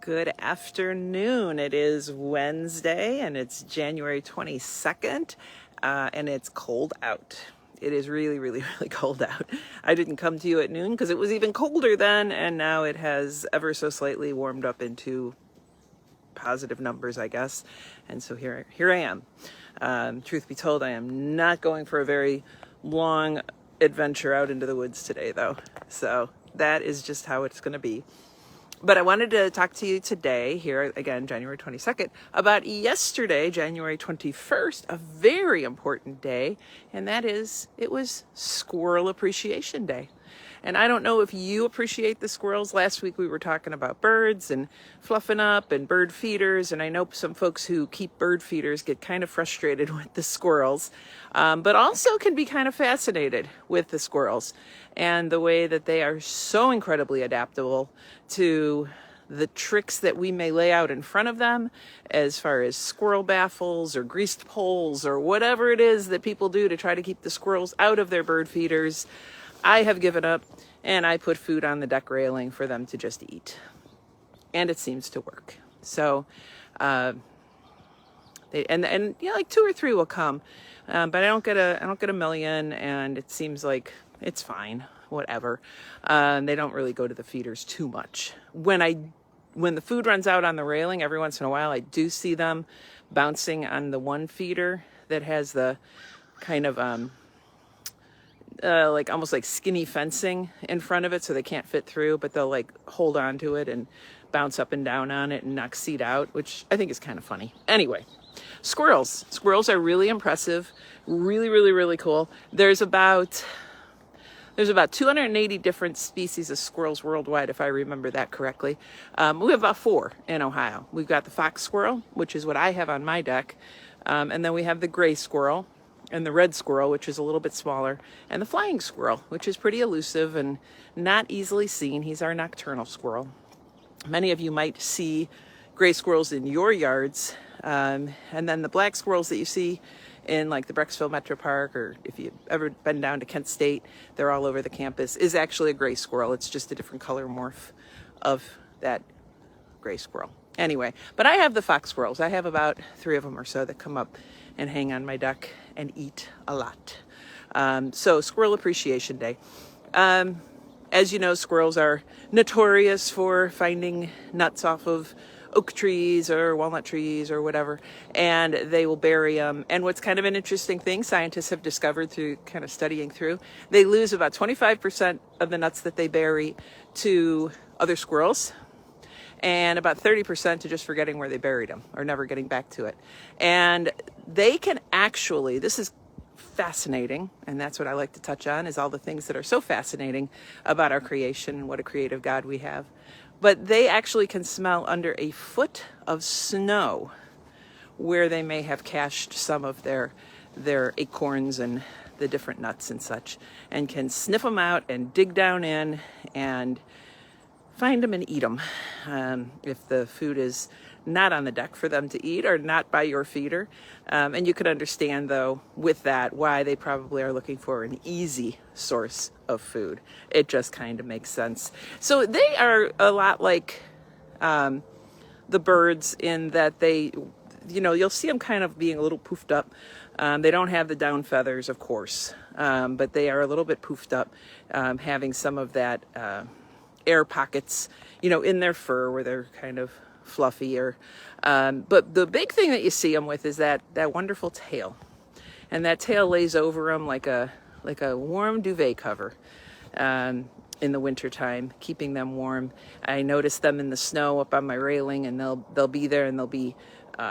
Good afternoon. It is Wednesday and it's January 22nd and it's cold out. It is really, really, really cold out. I didn't come to you at noon because it was even colder then, and now it has ever so slightly warmed up into positive numbers, I guess. And so here I am. Truth be told, I am not going for a very long adventure out into the woods today, though. So that is just how it's going to be. But I wanted to talk to you today, here again, January 22nd, about yesterday, January 21st, a very important day, and that is, it was Squirrel Appreciation Day. And I don't know if you appreciate the squirrels. Last week we were talking about birds and fluffing up and bird feeders, and I know some folks who keep bird feeders get kind of frustrated with the squirrels, but also can be kind of fascinated with the squirrels and the way that they are so incredibly adaptable to the tricks that we may lay out in front of them, as far as squirrel baffles or greased poles or whatever it is that people do to try to keep the squirrels out of their bird feeders. I have given up, and I put food on the deck railing for them to just eat, and it seems to work. So, and you know, like 2 or 3 will come, but I don't get a million, and it seems like it's fine, whatever. They don't really go to the feeders too much. When the food runs out on the railing, every once in a while, I do see them bouncing on the one feeder that has the kind of like almost like skinny fencing in front of it, so they can't fit through, but they'll like hold on to it and bounce up and down on it and knock seed out, which I think is kind of funny. Anyway, squirrels are really impressive, really, really, really cool. There's about 280 different species of squirrels worldwide, if I remember that correctly. We have about 4 in Ohio. We've got the fox squirrel, which is what I have on my deck, and then we have the gray squirrel, and the red squirrel, which is a little bit smaller, and the flying squirrel, which is pretty elusive and not easily seen. He's our nocturnal squirrel. Many of you might see gray squirrels in your yards, and then the black squirrels that you see in like the Brecksville Metro Park, or if you've ever been down to Kent State, they're all over the campus, is actually a gray squirrel. It's just a different color morph of that gray squirrel. Anyway, but I have the fox squirrels. I have about 3 of them or so that come up and hang on my deck and eat a lot. So Squirrel Appreciation Day. As you know, squirrels are notorious for finding nuts off of oak trees or walnut trees or whatever, and they will bury them. And what's kind of an interesting thing scientists have discovered through kind of studying through, they lose about 25% of the nuts that they bury to other squirrels, and about 30% to just forgetting where they buried them or never getting back to it. And they can actually, this is fascinating, and that's what I like to touch on, is all the things that are so fascinating about our creation and what a creative God we have. But they actually can smell under a foot of snow where they may have cached some of their acorns and the different nuts and such, and can sniff them out and dig down in and find them and eat them. If the food is not on the deck for them to eat or not by your feeder. And you can understand, though, with that, why they probably are looking for an easy source of food. It just kind of makes sense. So they are a lot like the birds in that they, you know, you'll see them kind of being a little poofed up. They don't have the down feathers, of course, but they are a little bit poofed up, having some of that air pockets, you know, in their fur where they're kind of fluffier. But the big thing that you see them with is that wonderful tail, and that tail lays over them like a warm duvet cover in the wintertime, keeping them warm. I notice them in the snow up on my railing, and they'll be there, and they'll be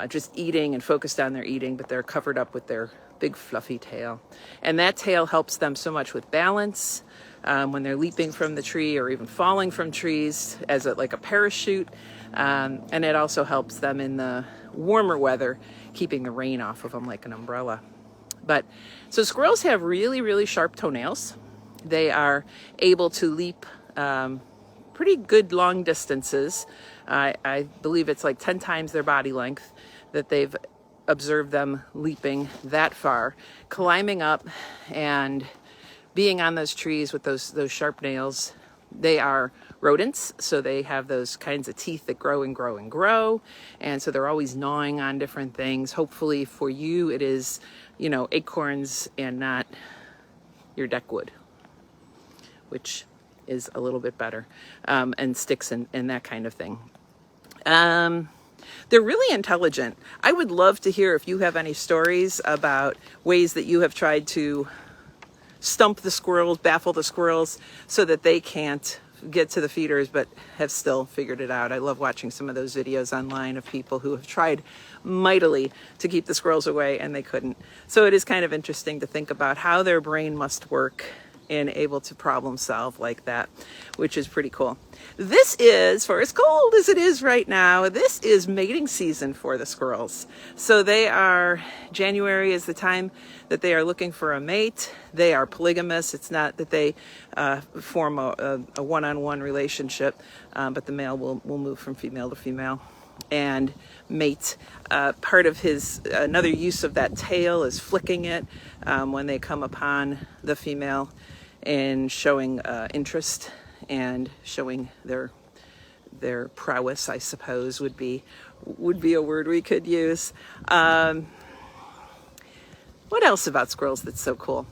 just eating and focused on their eating, but they're covered up with their big fluffy tail. And that tail helps them so much with balance, when they're leaping from the tree or even falling from trees as like a parachute. And it also helps them in the warmer weather, keeping the rain off of them like an umbrella. But so squirrels have really, really sharp toenails. They are able to leap pretty good long distances. I believe it's like 10 times their body length that they've observed them leaping that far, climbing up and being on those trees with those sharp nails. They are rodents. So they have those kinds of teeth that grow and grow and grow. And so they're always gnawing on different things. Hopefully for you, it is, you know, acorns and not your deck wood, which is a little bit better, and sticks and that kind of thing. They're really intelligent. I would love to hear if you have any stories about ways that you have tried to stump the squirrels, baffle the squirrels so that they can't get to the feeders but have still figured it out. I love watching some of those videos online of people who have tried mightily to keep the squirrels away and they couldn't. So it is kind of interesting to think about how their brain must work and able to problem solve like that, which is pretty cool. This is, for as cold as it is right now, this is mating season for the squirrels. So January is the time that they are looking for a mate. They are polygamous. It's not that they form a one-on-one relationship, but the male will move from female to female and mate. Part of another use of that tail is flicking it when they come upon the female, and showing interest and showing their prowess, I suppose, would be a word we could use. What else about squirrels that's so cool?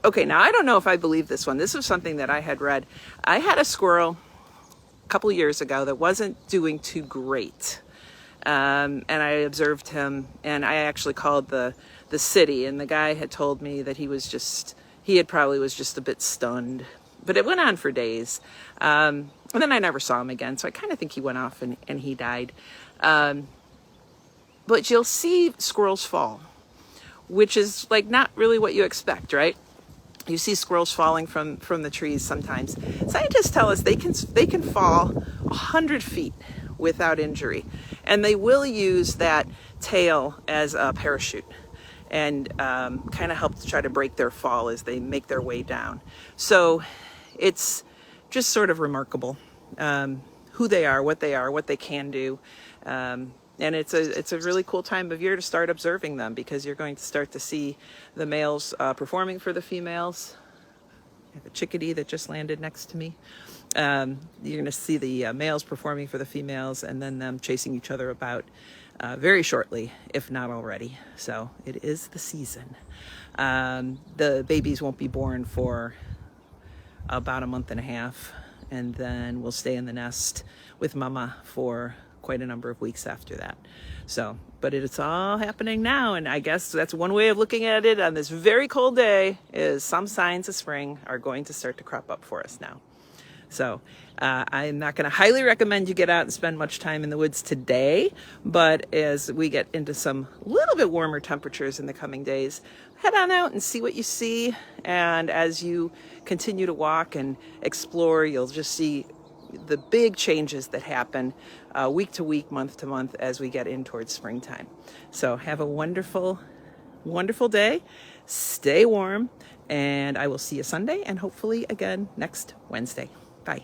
Okay, now I don't know if I believe this one. This was something that I had read. I had a squirrel a couple years ago that wasn't doing too great. And I observed him, and I actually called the city, and the guy had told me that he probably was just a bit stunned. But it went on for days. And then I never saw him again, so I kind of think he went off and he died. But you'll see squirrels fall, which is like not really what you expect, right? You see squirrels falling from the trees sometimes. Scientists tell us they can fall 100 feet without injury, and they will use that tail as a parachute and kind of help to try to break their fall as they make their way down. So it's just sort of remarkable who they are, what they can do. And it's a really cool time of year to start observing them, because you're going to start to see the males performing for the females. I have a chickadee that just landed next to me. You're going to see the males performing for the females, and then them chasing each other about very shortly, if not already. So it is the season. The babies won't be born for about a month and a half, and then we'll stay in the nest with mama for quite a number of weeks after that. So, but it's all happening now, and I guess that's one way of looking at it on this very cold day, is some signs of spring are going to start to crop up for us now. So I'm not going to highly recommend you get out and spend much time in the woods today, but as we get into some little bit warmer temperatures in the coming days, head on out and see what you see. And as you continue to walk and explore, you'll just see the big changes that happen week to week, month to month, as we get in towards springtime. So have a wonderful, wonderful day. Stay warm, and I will see you Sunday and hopefully again next Wednesday. Bye.